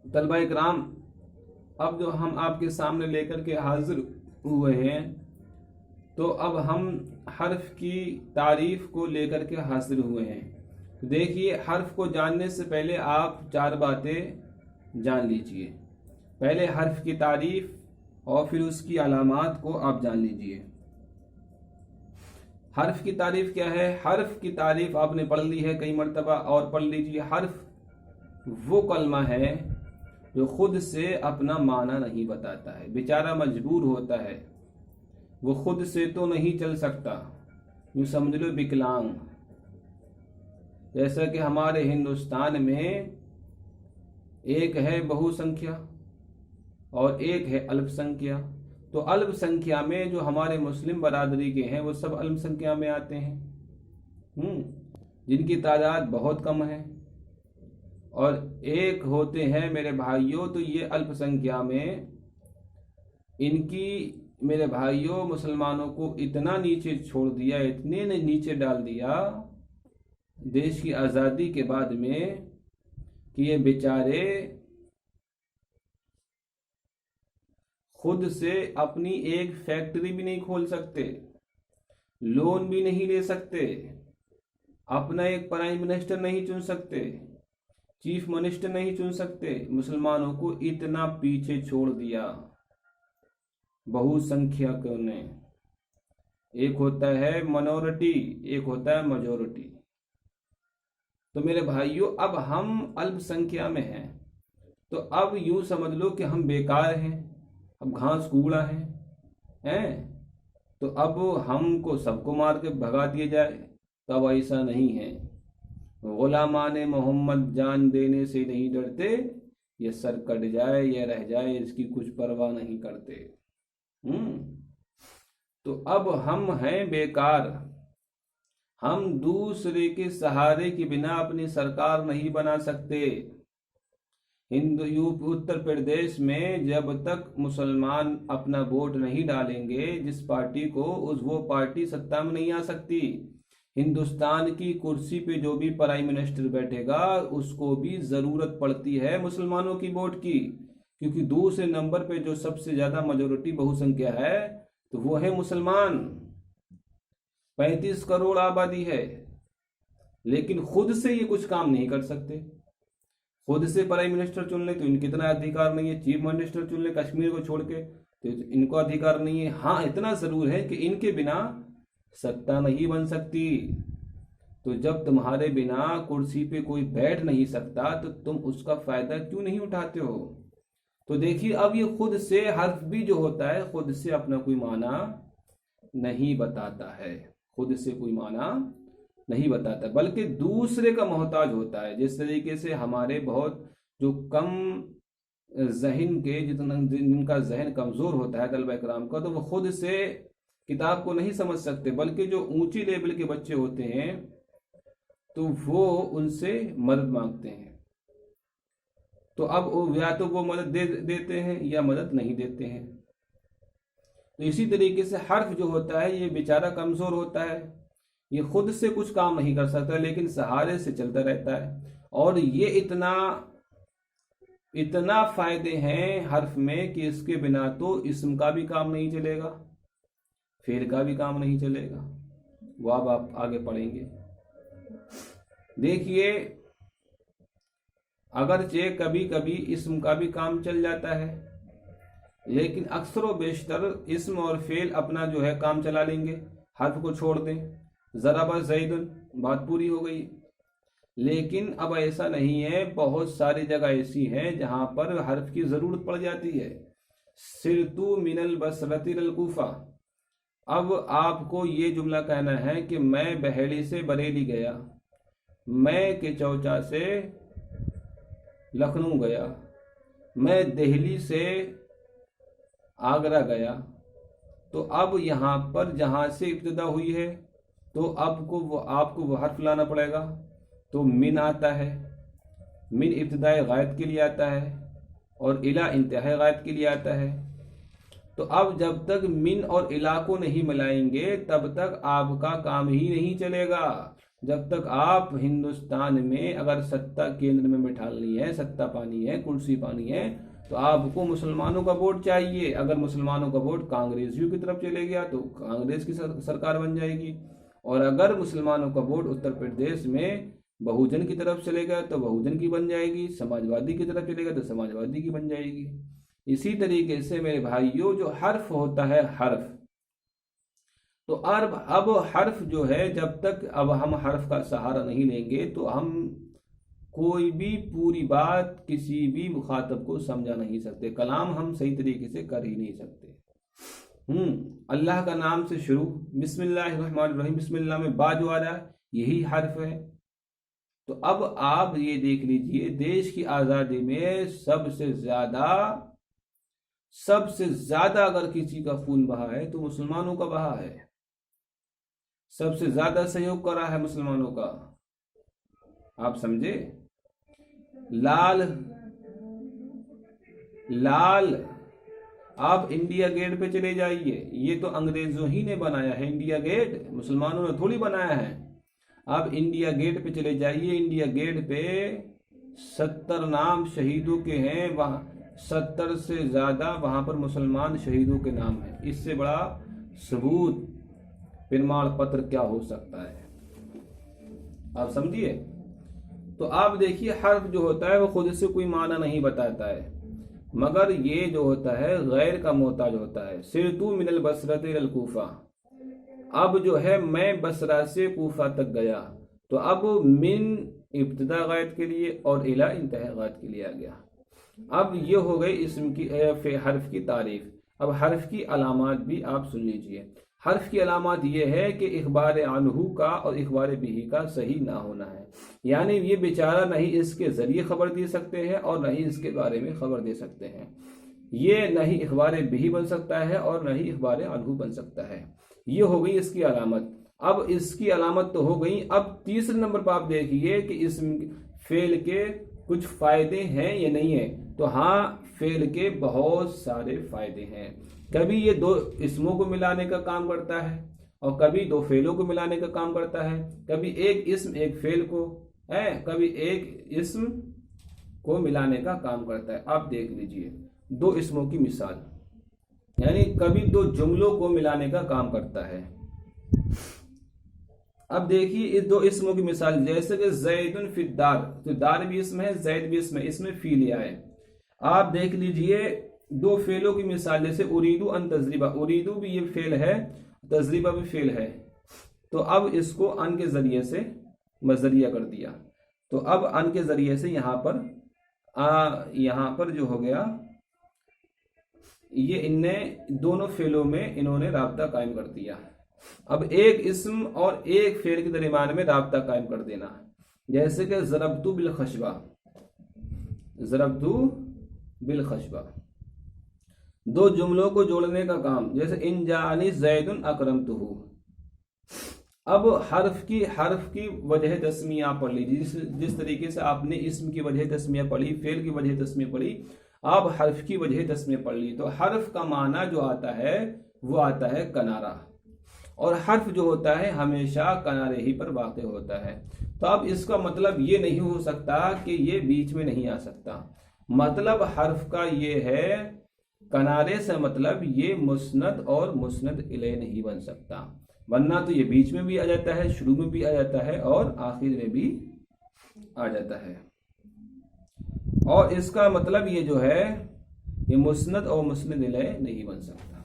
तलबा इकराम, अब जो हम आपके सामने लेकर के हाजिर हुए हैं, तो अब हम हर्फ की तारीफ को लेकर के हाजिर हुए हैं। देखिए, हर्फ को जानने से पहले आप चार बातें जान लीजिए। पहले हर्फ की तारीफ और फिर उसकी अलामात को आप जान लीजिए। हर्फ की तारीफ क्या है? हर्फ की तारीफ आपने पढ़ ली है कई मर्तबा, और पढ़ लीजिए। हर्फ वो कलमा है जो खुद से अपना माना नहीं बताता है, बेचारा मजबूर होता है, वो खुद से तो नहीं चल सकता, यूं समझ लो विकलांग। जैसा कि हमारे हिंदुस्तान में एक है बहुसंख्या और एक है अल्पसंख्या, तो अल्पसंख्या में जो हमारे मुस्लिम बरादरी के हैं वो सब अल्पसंख्या में आते हैं, जिनकी तादाद बहुत कम है। और एक होते हैं मेरे भाइयों, तो ये अल्पसंख्या में इनकी मेरे भाइयों मुसलमानों को इतना नीचे छोड़ दिया, इतने ने नीचे डाल दिया देश की आज़ादी के बाद में, कि ये बेचारे खुद से अपनी एक फैक्ट्री भी नहीं खोल सकते, लोन भी नहीं ले सकते, अपना एक प्राइम मिनिस्टर नहीं चुन सकते, चीफ मिनिस्टर नहीं चुन सकते। मुसलमानों को इतना पीछे छोड़ दिया बहुसंख्यकों ने। एक होता है माइनॉरिटी, एक होता है मेजॉरिटी। तो मेरे भाइयों, अब हम अल्पसंख्या में हैं, तो अब यूं समझ लो कि हम बेकार हैं, अब घास कूड़ा हैं। तो अब हमको सबको मार के भगा दिया जाए, तो अब ऐसा नहीं है। गुलामान मोहम्मद जान देने से नहीं डरते, ये सर कट जाए या रह जाए इसकी कुछ परवाह नहीं करते। तो अब हम हैं बेकार, हम दूसरे के सहारे के बिना अपनी सरकार नहीं बना सकते। हिंदू यूपी उत्तर प्रदेश में जब तक मुसलमान अपना वोट नहीं डालेंगे जिस पार्टी को, वो पार्टी सत्ता में नहीं आ सकती। हिंदुस्तान की कुर्सी पे जो भी प्राइम मिनिस्टर बैठेगा उसको भी जरूरत पड़ती है मुसलमानों की वोट की, क्योंकि दूसरे नंबर पे जो सबसे ज्यादा मेजोरिटी बहुसंख्या है तो वो है मुसलमान। 35 करोड़ आबादी है, लेकिन खुद से ये कुछ काम नहीं कर सकते। खुद से प्राइम मिनिस्टर चुन ले तो इनके इतना अधिकार नहीं है, चीफ मिनिस्टर चुन ले कश्मीर को छोड़ के तो इनको अधिकार नहीं है। हाँ, इतना जरूर है कि इनके बिना सत्ता नहीं बन सकती। तो जब तुम्हारे बिना कुर्सी पे कोई बैठ नहीं सकता तो तुम उसका फायदा क्यों नहीं उठाते हो? तो देखिए, अब ये खुद से हर्फ भी जो होता है खुद से अपना कोई माना नहीं बताता है, खुद से कोई माना नहीं बताता, बल्कि दूसरे का मोहताज होता है। जिस तरीके से हमारे बहुत जो कम जहन के, जिनका जहन कमजोर होता है तलबा इकराम का, तो वो खुद से किताब को नहीं समझ सकते, बल्कि जो ऊंची लेवल के बच्चे होते हैं तो वो उनसे मदद मांगते हैं। तो अब या तो वो मदद देते हैं या मदद नहीं देते हैं। तो इसी तरीके से हर्फ जो होता है ये बेचारा कमजोर होता है, ये खुद से कुछ काम नहीं कर सकता, लेकिन सहारे से चलता रहता है। और ये इतना फायदे हैं हर्फ में कि इसके बिना तो इस्म का भी काम नहीं चलेगा, फेल का भी काम नहीं चलेगा। वो अब आप आगे पढ़ेंगे। देखिए, अगरचे कभी कभी इस्म का भी काम चल जाता है, लेकिन अक्सर व बेशतर इस्म और फेल अपना जो है काम चला लेंगे, हर्फ को छोड़ दें। जरा बस ज़ैदुन, बात पूरी हो गई। लेकिन अब ऐसा नहीं है, बहुत सारी जगह ऐसी हैं जहां पर हर्फ की जरूरत पड़ जाती है। सिरतु मिनल बसरतिल कूफा। अब आपको ये जुमला कहना है कि मैं बहेड़ी से बरेली गया, मैं के चौचा से लखनऊ गया, मैं दिल्ली से आगरा गया। तो अब यहाँ पर जहाँ से इब्तिदा हुई है तो आपको वो हर्फ लाना पड़ेगा। तो मिन आता है, मिन इब्तिदाए गायत के लिए आता है और इला इंतहाए गायत के लिए आता है। तो अब जब तक मिन और इला को नहीं मिलाएंगे तब तक आपका काम ही नहीं चलेगा। जब तक आप हिंदुस्तान में अगर सत्ता केंद्र में बिठानी है, सत्ता पानी है, कुर्सी पानी है, तो आपको मुसलमानों का वोट चाहिए। अगर मुसलमानों का वोट कांग्रेसियों की तरफ चले गया तो कांग्रेस की सरकार बन जाएगी, और अगर मुसलमानों का वोट उत्तर प्रदेश में बहुजन की तरफ चले गया तो बहुजन की बन जाएगी, समाजवादी की तरफ चलेगा तो समाजवादी की बन जाएगी। इसी तरीके से मेरे भाइयों, जो हर्फ होता है, हर्फ, तो अब हर्फ जो है, जब तक अब हम हर्फ का सहारा नहीं लेंगे तो हम कोई भी पूरी बात किसी भी मुखातब को समझा नहीं सकते, कलाम हम सही तरीके से कर ही नहीं सकते। अल्लाह का नाम से शुरू, बिस्मिल्लाहिर्रहमानिर्रहीम, बिस्मिल्लाह में बा जो आ रहा है यही हर्फ है। तो अब आप ये देख लीजिए, देश की आजादी में सबसे ज्यादा अगर किसी का खून बहा है तो मुसलमानों का बहा है, सबसे ज्यादा सहयोग करा है मुसलमानों का। आप समझे? लाल आप इंडिया गेट पे चले जाइए, ये तो अंग्रेजों ही ने बनाया है इंडिया गेट, मुसलमानों ने थोड़ी बनाया है। आप इंडिया गेट पे चले जाइए, इंडिया गेट पे 70 नाम शहीदों के हैं, वहां 70 से ज्यादा वहां पर मुसलमान शहीदों के नाम है। इससे बड़ा सबूत, प्रमाण पत्र क्या हो सकता है? आप समझिए। तो आप देखिए, हर्फ जो होता है वो खुद से कोई माना नहीं बताता है, मगर ये जो होता है गैर का मोहताज होता है। सिरतु मिनल बसरत इलल कूफा, अब जो है मैं बसरा से कूफा तक गया, तो अब मिन इब्तिदा गायत के लिए और इला इंतहा गायत के लिए आ गया। अब ये हो गई इसम की हर्फ की तारीफ। अब हर्फ की अलामात भी आप सुन लीजिए। हर्फ की अलामात ये है कि इखबार अनहु का और इखबार बिही का सही ना होना है, यानी ये बेचारा नहीं इसके जरिए खबर दे सकते हैं और नहीं इसके बारे में खबर दे सकते हैं। ये नहीं इखबार बिही बन सकता है और नहीं इखबार अनहु बन सकता है। ये हो गई इसकी अलामत। अब इसकी अलामत तो हो गई। अब तीसरे नंबर पर आप देखिए कि इस फेल के कुछ फायदे हैं या नहीं है। तो हाँ, फेल के बहुत सारे फायदे हैं। कभी ये दो इसमों को मिलाने का काम करता है और कभी दो फेलों को मिलाने का काम करता है। कभी एक इसम एक फेल को है, कभी एक इसम को मिलाने का काम करता है। आप देख लीजिए दो इसमों की मिसाल, यानी कभी दो जुमलों को मिलाने का काम करता है। अब देखिए इस दो इसमों की मिसाल, जैसे कि जैदुन फिद्दार, तो दार भी इसम है, जैद भी इसम है, इसमें फी लिया है। आप देख लीजिए दो फेलों की मिसाल, जैसे उरीदू अन तजरीबा, उरीदू भी ये फेल है, तजरीबा भी फेल है। तो अब इसको अन के जरिए से मजरिया कर दिया। तो अब अन के जरिए से यहाँ पर जो हो गया, ये इनने दोनों फेलों में इन्होंने राब्ता कायम कर दिया। अब एक इस्म और एक फेल के दरमियान में राब्ता कायम कर देना, जैसे कि ज़रबतु बिल खशबा, ज़रबतु बिल खशबा, दो जुमलों को जोड़ने का काम, जैसे इन जानी ज़ैदुन अकरमतुहु। अब हर्फ की वजह तस्मिया पढ़ लीजिए। जिस तरीके से आपने इस्म की वजह तस्मिया पढ़ी, फेल की वजह तस्मिया पढ़ी, आप हर्फ की वजह तस्मिया पढ़ ली। तो हर्फ का माना जो आता है वो आता है कनारा, और हर्फ जो होता है हमेशा कनारे ही पर वाक़ होता है। तो अब इसका मतलब ये नहीं हो सकता कि ये बीच में नहीं आ सकता। मतलब हर्फ का ये है, कनारे से मतलब ये मुस्नद और मुस्नद इलैह नहीं बन सकता, वरना तो ये बीच में भी आ जाता है, शुरू में भी आ जाता है और आखिर में भी आ जाता है। और इसका मतलब ये जो है, ये मुस्नद और मुस्नद इलैह नहीं बन सकता।